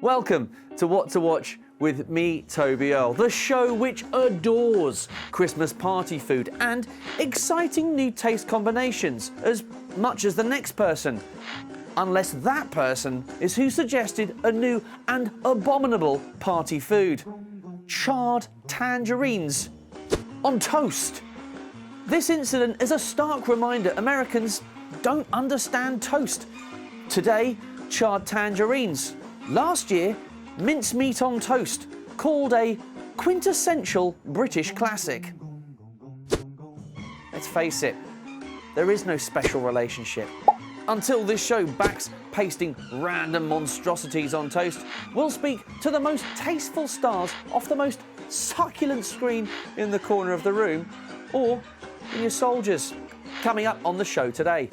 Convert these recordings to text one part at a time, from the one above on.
Welcome to What to Watch with me, Toby Earle, the show which adores Christmas party food and exciting new taste combinations as much as the next person. Unless that person is who suggested a new and abominable party food. Charred tangerines on toast. This incident is a stark reminder Americans don't understand toast. Today, charred tangerines. Last year, mincemeat on toast, called a quintessential British classic. Let's face it, there is no special relationship. Until this show backs pasting random monstrosities on toast, we'll speak to the most tasteful stars off the most succulent screen in the corner of the room, or in your soldiers. Coming up on the show today,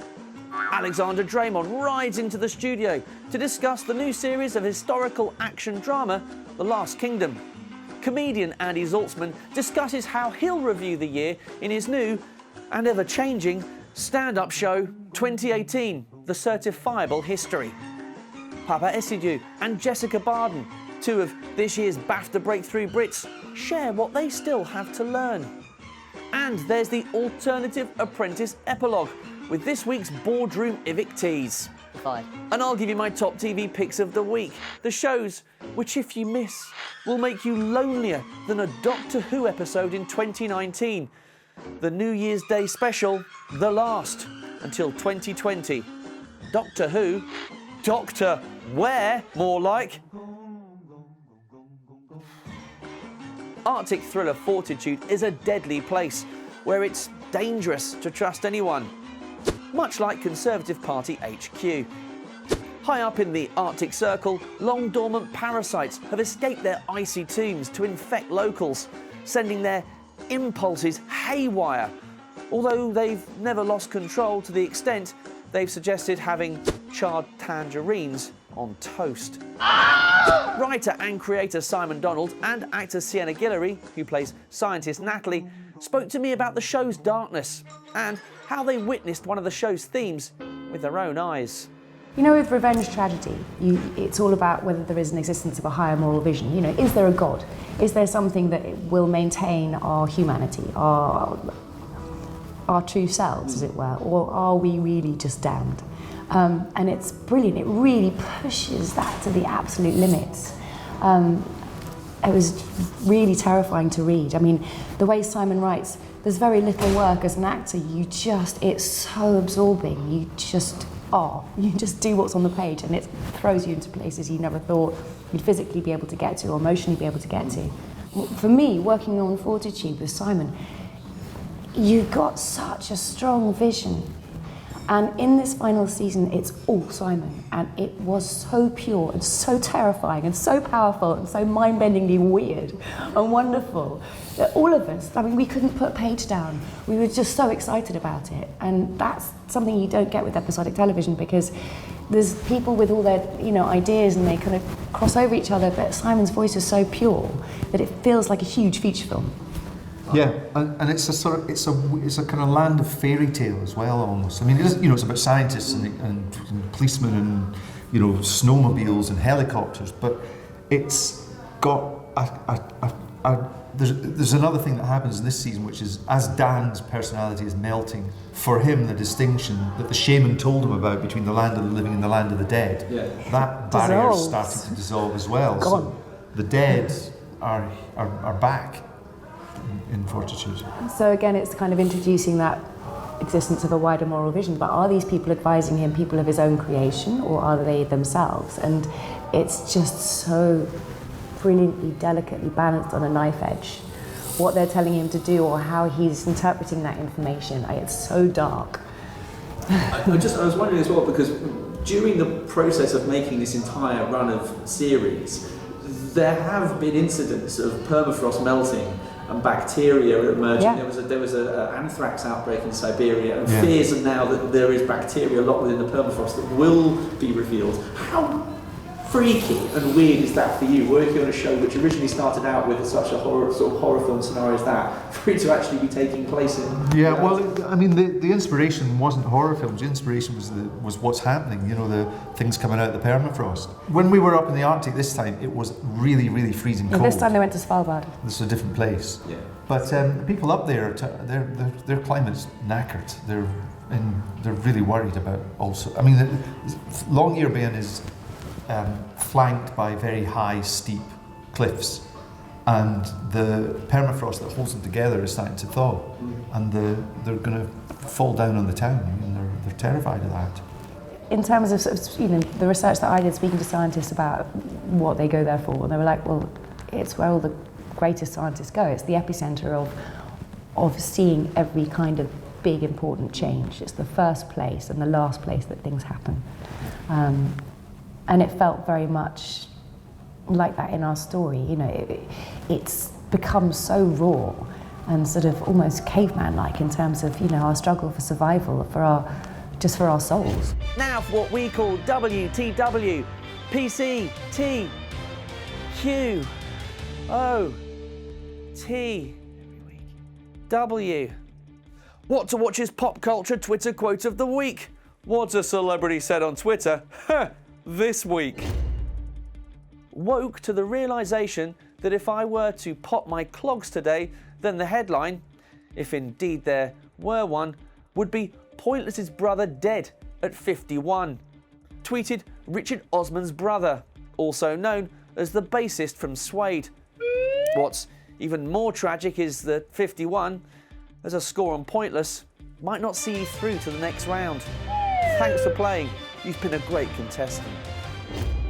Alexander Dreymon rides into the studio to discuss the new series of historical action drama, The Last Kingdom. Comedian Andy Zaltzman discusses how he'll review the year in his new and ever-changing stand-up show 2018, The Certifiable History. Paapa Essiedu and Jessica Barden, two of this year's BAFTA Breakthrough Brits, share what they still have to learn. And there's the alternative Apprentice epilogue, with this week's boardroom evictees. Fine. And I'll give you my top TV picks of the week. The shows which, if you miss, will make you lonelier than a Doctor Who episode in 2019. The New Year's Day special, The Last, until 2020. Doctor Who? Doctor Where, more like. Arctic thriller Fortitude is a deadly place where it's dangerous to trust anyone. Much like Conservative Party HQ. High up in the Arctic Circle, long-dormant parasites have escaped their icy tombs to infect locals, sending their impulses haywire, although they've never lost control to the extent they've suggested having charred tangerines on toast. Writer and creator Simon Donald and actor Sienna Guillory, who plays scientist Natalie, spoke to me about the show's darkness and how they witnessed one of the show's themes with their own eyes. You know, with revenge tragedy, it's all about whether there is an existence of a higher moral vision. You know, is there a God? Is there something that will maintain our humanity, our true selves, as it were, or are we really just damned? And it's brilliant. It really pushes that to the absolute limits. It was really terrifying to read. I mean, the way Simon writes, there's very little work as an actor. It's so absorbing. You just do what's on the page, and it throws you into places you never thought you'd physically be able to get to or emotionally be able to get to. For me, working on Fortitude with Simon, you've got such a strong vision. And in this final season, it's all Simon. And it was so pure and so terrifying and so powerful and so mind-bendingly weird and wonderful that all of us, I mean, we couldn't put a page down. We were just so excited about it. And that's something you don't get with episodic television, because there's people with all their, ideas, and they kind of cross over each other, but Simon's voice is so pure that it feels like a huge feature film. Yeah, and it's a kind of land of fairy tale as well, almost. I mean, it's about scientists and policemen and snowmobiles and helicopters, but it's got there's another thing that happens in this season, which is as Dan's personality is melting, for him the distinction that the shaman told him about between the land of the living and the land of the dead, that barrier is starting to dissolve as well. Gone. So the dead are back in Fortitude. So again, it's kind of introducing that existence of a wider moral vision, but are these people advising him people of his own creation, or are they themselves? And it's just so brilliantly, delicately balanced on a knife edge, what they're telling him to do or how he's interpreting that information. It's so dark. I was wondering as well, because during the process of making this entire run of series, there have been incidents of permafrost melting and bacteria emerging. Yeah. There was an anthrax outbreak in Siberia, and fears are now that there is bacteria a lot within the permafrost that will be revealed. How freaky and weird is that for you, working on a show which originally started out with such a horror film scenario as that, for it to actually be taking place in? Yeah, well, I mean, the inspiration wasn't horror films. The inspiration was what's happening. You know, the things coming out of the permafrost. When we were up in the Arctic this time, it was really, really freezing cold. This time they went to Svalbard. This is a different place. Yeah. But the people up there, their climate's knackered. They're really worried about also. I mean, Longyearbyen is flanked by very high, steep cliffs, and the permafrost that holds them together is starting to thaw, and they're going to fall down on the town. I mean, they're terrified of that. In terms of, the research that I did, speaking to scientists about what they go there for, they were like, well, it's where all the greatest scientists go. It's the epicenter of seeing every kind of big, important change. It's the first place and the last place that things happen. And it felt very much like that in our story. You know, it's become so raw and sort of almost caveman-like in terms of, our struggle for survival, for our souls. Now for what we call WTW, PC, T, Q, O, T, W. What to watch's pop culture Twitter quote of the week. What a celebrity said on Twitter this week. Woke to the realisation that if I were to pop my clogs today, then the headline, if indeed there were one, would be Pointless's brother dead at 51. Tweeted Richard Osman's brother, also known as the bassist from Suede. What's even more tragic is that 51, as a score on Pointless, might not see you through to the next round. Thanks for playing. You've been a great contestant.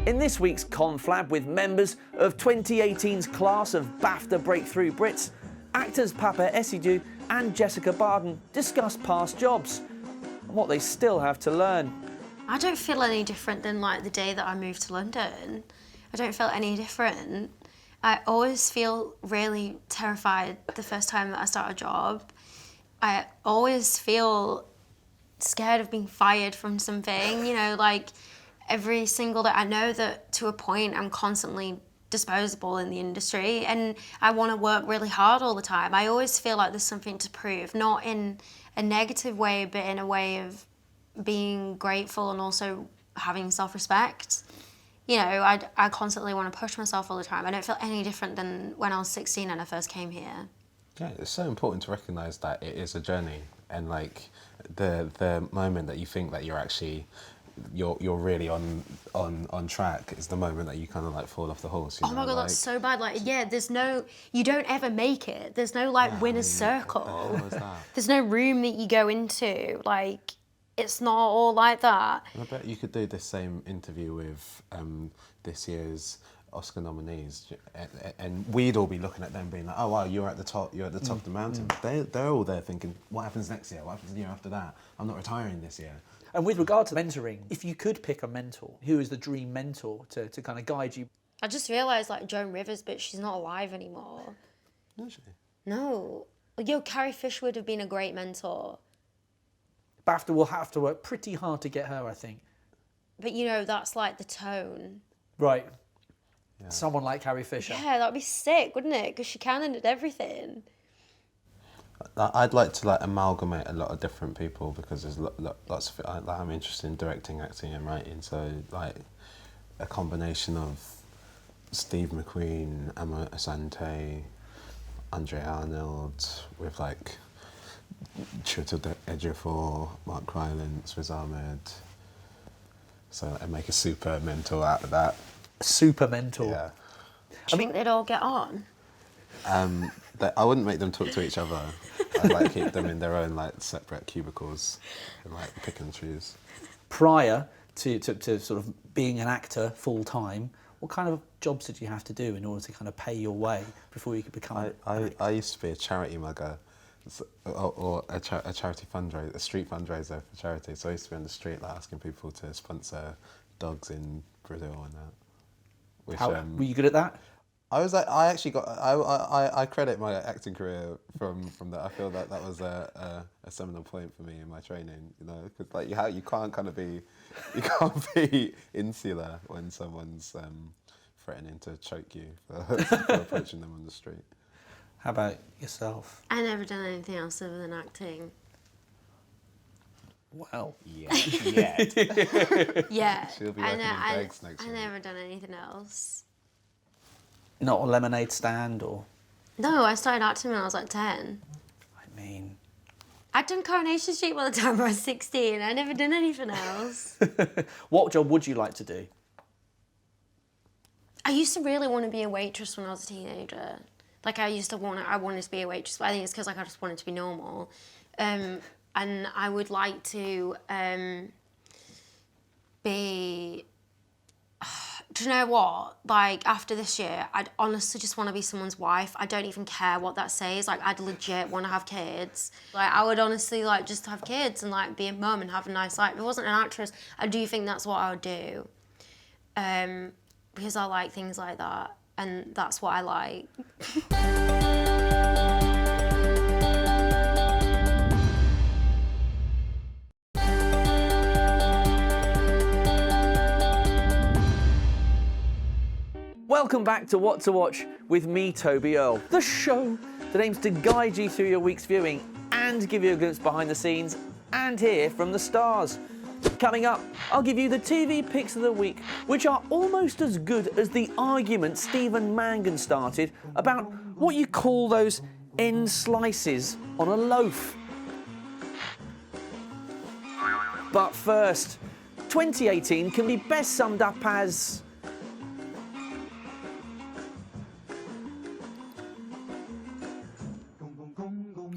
In this week's conflab with members of 2018's class of BAFTA Breakthrough Brits, actors Paapa, Essiedu and Jessica Barden discuss past jobs and what they still have to learn. I don't feel any different than the day that I moved to London. I don't feel any different. I always feel really terrified the first time that I start a job. I always feel scared of being fired from something, every single day. I know that to a point I'm constantly disposable in the industry and I want to work really hard all the time. I always feel like there's something to prove, not in a negative way, but in a way of being grateful and also having self-respect. I constantly want to push myself all the time. I don't feel any different than when I was 16 and I first came here. Yeah, it's so important to recognise that it is a journey, and the moment that you think that you're really on track is the moment that you kind of fall off the horse. Oh my God, that's so bad. You don't ever make it. There's no winner's circle. There's no room that you go into. It's not all like that. And I bet you could do this same interview with this year's Oscar nominees, and we'd all be looking at them being like, oh wow, you're at the top of the mountain. They're all there thinking, what happens next year? What happens the year after that? I'm not retiring this year. And with regard to mentoring, if you could pick a mentor, who is the dream mentor to kind of guide you? I just realised Joan Rivers, but she's not alive anymore. Is she? No. Carrie Fisher would have been a great mentor. BAFTA will have to work pretty hard to get her, I think. But that's the tone. Right. Yeah. Someone like Carrie Fisher. Yeah, that'd be sick, wouldn't it? Because she can and did everything. I'd like to amalgamate a lot of different people because there's lots of I'm interested in directing, acting, and writing. So a combination of Steve McQueen, Emma Asante, Andre Arnold, with Chiwetel Ejiofor, Mark Rylance, Riz Ahmed. So I make a super mentor out of that. Super mentor. Yeah. Do you think they'd all get on? I wouldn't make them talk to each other. I'd keep them in their own separate cubicles and pick and choose. Prior to sort of being an actor full time, what kind of jobs did you have to do in order to kind of pay your way before you could become? I used to be a charity mugger, or a charity fundraiser, a street fundraiser for charity. So I used to be on the street asking people to sponsor dogs in Brazil and that. How were you good at that? I actually got. I credit my acting career from that. I feel that was a seminal point for me in my training. You know, because like you can't kind of be, you can't be insular when someone's threatening to choke you for approaching them on the street. How about yourself? I never done anything else other than acting. Well, Yeah. Yeah. She'll be working in bags next I week. never done anything else. not a lemonade stand or... No, I started acting when I was like 10. I mean... I'd done Coronation Street by the time I was 16. I never done anything else. What job would you like to do? I used to really want to be a waitress when I was a teenager. Like I wanted to be a waitress, but I think it's because like I just wanted to be normal. And I would like to be... Do you know what? Like, after this year, I'd honestly just want to be someone's wife. I don't even care what that says. Like, I'd legit want to have kids. Like, I would honestly, like, just have kids and, like, be a mum and have a nice life. If I wasn't an actress, I do think that's what I would do. Because I like things like that. And that's what I like. Welcome back to What to Watch with me, Toby Earle, the show that aims to guide you through your week's viewing and give you a glimpse behind the scenes and hear from the stars. Coming up, I'll give you the TV picks of the week, which are almost as good as the argument Stephen Mangan started about what you call those end slices on a loaf. But first, 2018 can be best summed up as...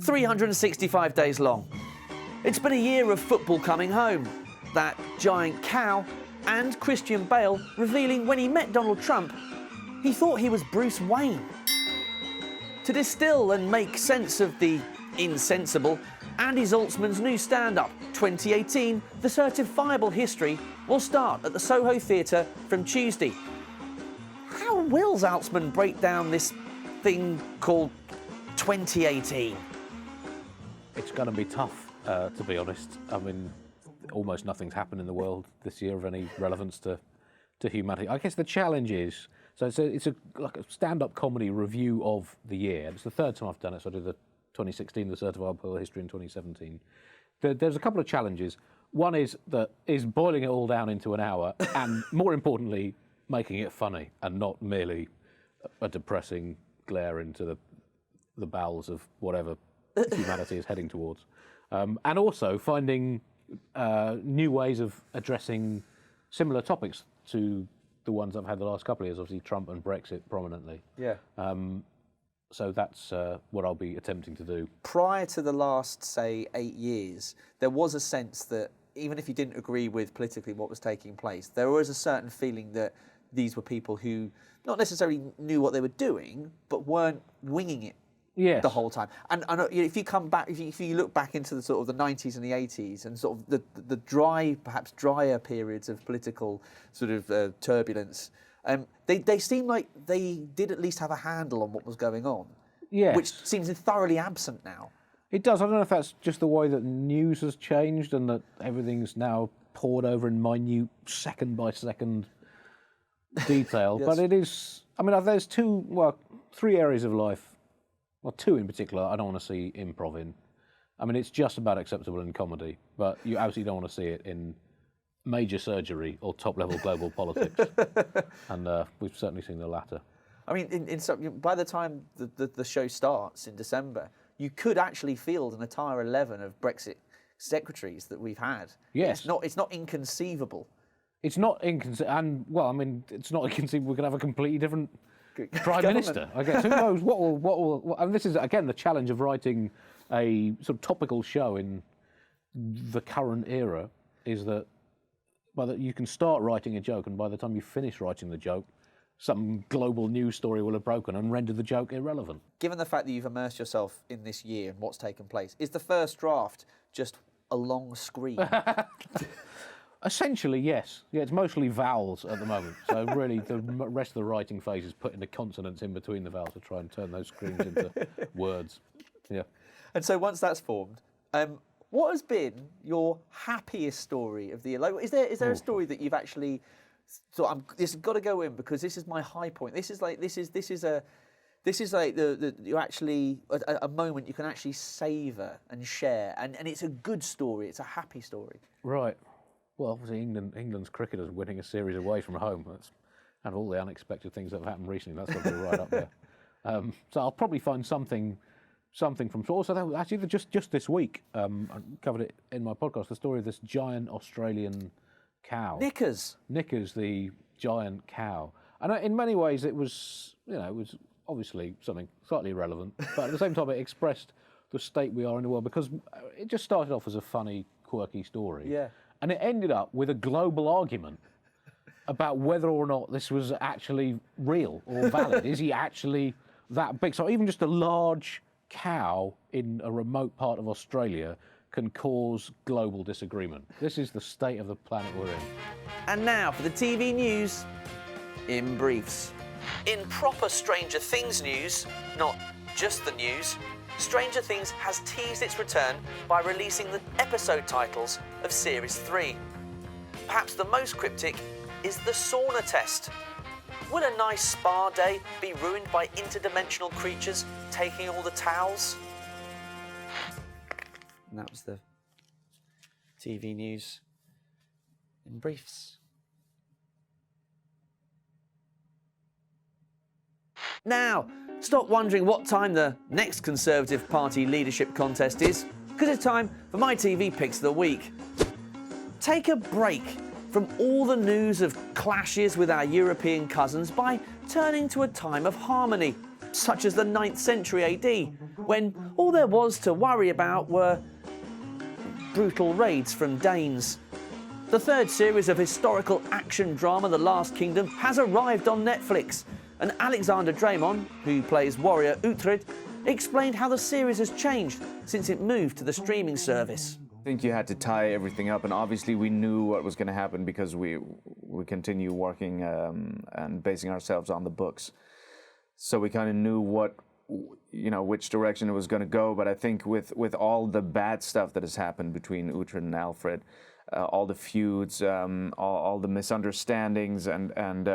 365 days long. It's been a year of football coming home, that giant cow, and Christian Bale revealing when he met Donald Trump, he thought he was Bruce Wayne. To distill and make sense of the insensible, Andy Zaltzman's new stand-up, 2018, The Certifiable History, will start at the Soho Theatre from Tuesday. How will Zaltzman break down this thing called 2018? It's going to be tough, to be honest. I mean, almost nothing's happened in the world this year of any relevance to humanity. I guess the challenge is, so it's like a stand-up comedy review of the year. It's the third time I've done it, so I did the 2016, the Certifiable History in 2017. There's a couple of challenges. One is boiling it all down into an hour, and more importantly, making it funny and not merely a depressing glare into the bowels of whatever humanity is heading towards, and also finding new ways of addressing similar topics to the ones I've had the last couple of years, obviously Trump and Brexit prominently. Yeah. So that's what I'll be attempting to do. Prior to the last, say, 8 years, there was a sense that even if you didn't agree with politically what was taking place, there was a certain feeling that these were people who not necessarily knew what they were doing, but weren't winging it. Yes. The whole time. And if you come back, if you look back into the sort of the 90s and the 80s and sort of the dry, perhaps drier periods of political sort of turbulence, they seem like they did at least have a handle on what was going on. Yes. Which seems thoroughly absent now. It does. I don't know if that's just the way that news has changed and that everything's now poured over in minute second-by-second detail. Yes. But it is... I mean, there's three areas of life, well, two in particular, I don't want to see improv in. I mean, it's just about acceptable in comedy, but you absolutely don't want to see it in major surgery or top-level global politics. And we've certainly seen the latter. I mean, by the time the show starts in December, you could actually field an entire 11 of Brexit secretaries that we've had. Yes. It's not inconceivable. It's not inconceivable, and, well, I mean, it's not inconceivable we could have a completely different Prime Minister. I guess who knows what will. And this is again the challenge of writing a sort of topical show in the current era is that you can start writing a joke, and by the time you finish writing the joke, some global news story will have broken and rendered the joke irrelevant. Given the fact that you've immersed yourself in this year and what's taken place, is the first draft just a long scream? Essentially, yes. Yeah, it's mostly vowels at the moment. So really, the rest of the writing phase is putting the consonants in between the vowels to try and turn those screams into words. Yeah. And so once that's formed, what has been your happiest story of the year? Like, is there a story that you've actually thought, this has got to go in because this is my high point. This is like you're actually a moment you can actually savour and share, and it's a good story. It's a happy story. Right. Well, obviously England's cricketers winning a series away from home. That's and all the unexpected things that have happened recently. That's got to be right up there. So I'll probably find something from also actually just this week. I covered it in my podcast. The story of this giant Australian cow. Knickers, the giant cow. And in many ways, it was obviously something slightly irrelevant, but at the same time, it expressed the state we are in the world because it just started off as a funny, quirky story. Yeah. And it ended up with a global argument about whether or not this was actually real or valid. Is he actually that big? So even just a large cow in a remote part of Australia can cause global disagreement. This is the state of the planet we're in. And now for the TV news in briefs. In proper Stranger Things news, not just the news, Stranger Things has teased its return by releasing the episode titles of Series 3. Perhaps the most cryptic is the sauna test. Will a nice spa day be ruined by interdimensional creatures taking all the towels? And that was the TV news in briefs. Now, stop wondering what time the next Conservative Party leadership contest is, because it's time for my TV picks of the week. Take a break from all the news of clashes with our European cousins by turning to a time of harmony, such as the 9th century AD, when all there was to worry about were brutal raids from Danes. The third series of historical action drama, The Last Kingdom, has arrived on Netflix, and Alexander Dreymon, who plays warrior Uhtred, explained how the series has changed since it moved to the streaming service. I think you had to tie everything up, and obviously we knew what was going to happen because we continue working and basing ourselves on the books. So we kind of knew which direction it was going to go. But I think with all the bad stuff that has happened between Uhtred and Alfred, all the feuds, all the misunderstandings, and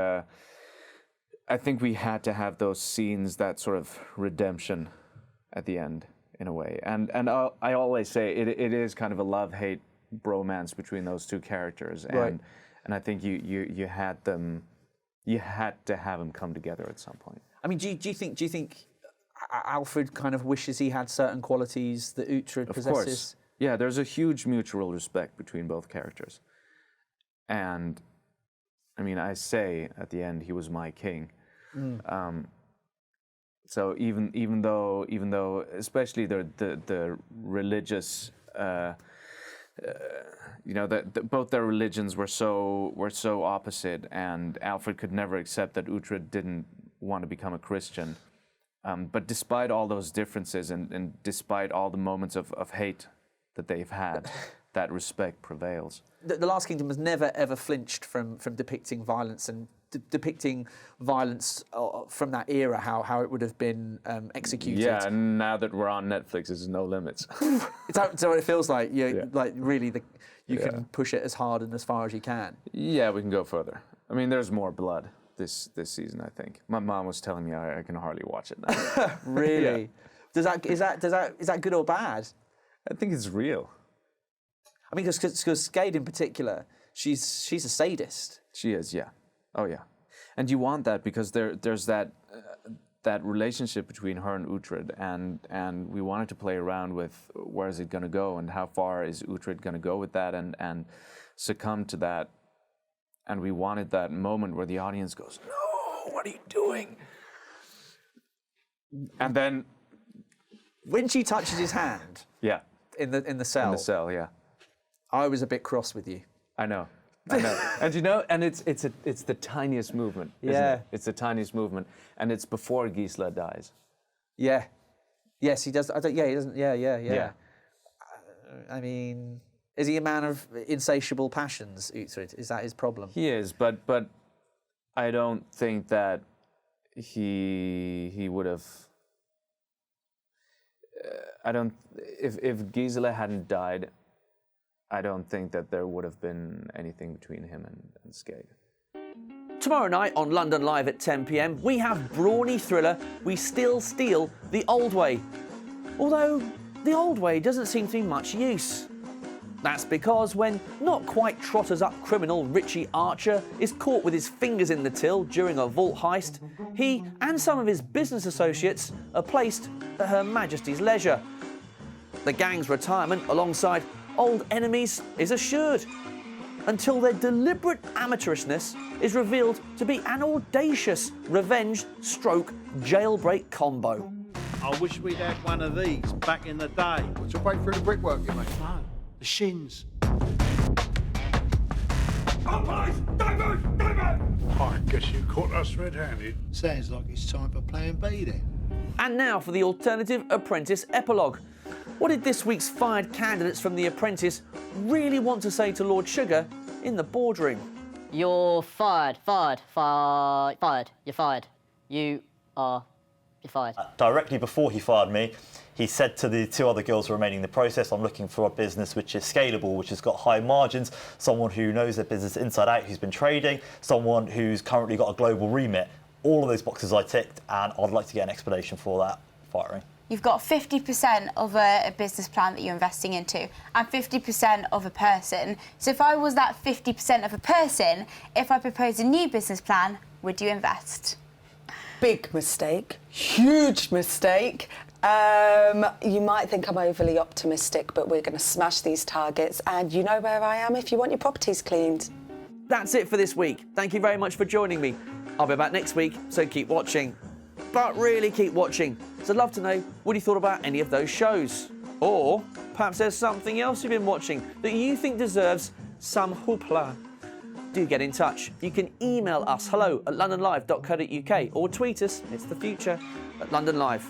I think we had to have those scenes, that sort of redemption at the end, in a way. And I always say it is kind of a love-hate bromance between those two characters. And right. And I think you had to have them come together at some point. I mean, do you think Alfred kind of wishes he had certain qualities that Uhtred possesses? Of course. Yeah, there's a huge mutual respect between both characters. And I mean, I say at the end he was my king. So even though especially the religious, both their religions were so opposite, and Alfred could never accept that Uhtred didn't want to become a Christian. But despite all those differences and despite all the moments of hate that they've had, that respect prevails. The Last Kingdom has never ever flinched from depicting violence and depicting violence from that era, how it would have been executed. Yeah, and now that we're on Netflix, there's no limits. So it feels like like really you can push it as hard and as far as you can. Yeah, we can go further. I mean, there's more blood this season, I think. My mom was telling me I can hardly watch it now. Really? Yeah. Is that good or bad? I think it's real. I mean, because Skade in particular, she's a sadist. She is, yeah. Oh, yeah. And you want that because there's that relationship between her and Uhtred, and we wanted to play around with where is it going to go and how far is Uhtred going to go with that and succumb to that. And we wanted that moment where the audience goes, "No, what are you doing?" And then when she touches his hand, yeah, in the cell. In the cell, yeah. I was a bit cross with you. I know. And it's the tiniest movement, isn't it? It's the tiniest movement, and it's before Gisela dies. Yeah. Yes, he does. He doesn't. Yeah. I mean, Is he a man of insatiable passions, Uhtred? Is that his problem? He is, but I don't think that he would have. I don't. If Gisela hadn't died, I don't think that there would have been anything between him and Skade. Tomorrow night on London Live at 10 p.m, we have brawny thriller We Still Steal the Old Way. Although the old way doesn't seem to be much use. That's because when not quite trotters-up criminal Richie Archer is caught with his fingers in the till during a vault heist, he and some of his business associates are placed at Her Majesty's leisure. The gang's retirement alongside old enemies is assured, until their deliberate amateurishness is revealed to be an audacious revenge stroke jailbreak combo. I wish we'd had one of these back in the day. To break through the brickwork, you mean? No, the shins. I guess you caught us red-handed. Sounds like it's time for plan B then. And now for the alternative Apprentice epilogue. What did this week's fired candidates from The Apprentice really want to say to Lord Sugar in the boardroom? You're fired, fired, fired, fired. You're fired. You're fired. Directly before he fired me, he said to the two other girls remaining in the process, I'm looking for a business which is scalable, which has got high margins, someone who knows their business inside out, who's been trading, someone who's currently got a global remit. All of those boxes I ticked, and I'd like to get an explanation for that firing. You've got 50% of a business plan that you're investing into and 50% of a person. So if I was that 50% of a person, if I proposed a new business plan, would you invest? Big mistake, huge mistake. You might think I'm overly optimistic, but we're going to smash these targets, and you know where I am if you want your properties cleaned. That's it for this week. Thank you very much for joining me. I'll be back next week, so keep watching. But really keep watching. So I'd love to know what you thought about any of those shows. Or perhaps there's something else you've been watching that you think deserves some hoopla. Do get in touch. You can email us hello@londonlive.co.uk or tweet us, it's the future, at London Live.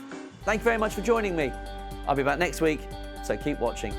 Thank you very much for joining me. I'll be back next week, so keep watching.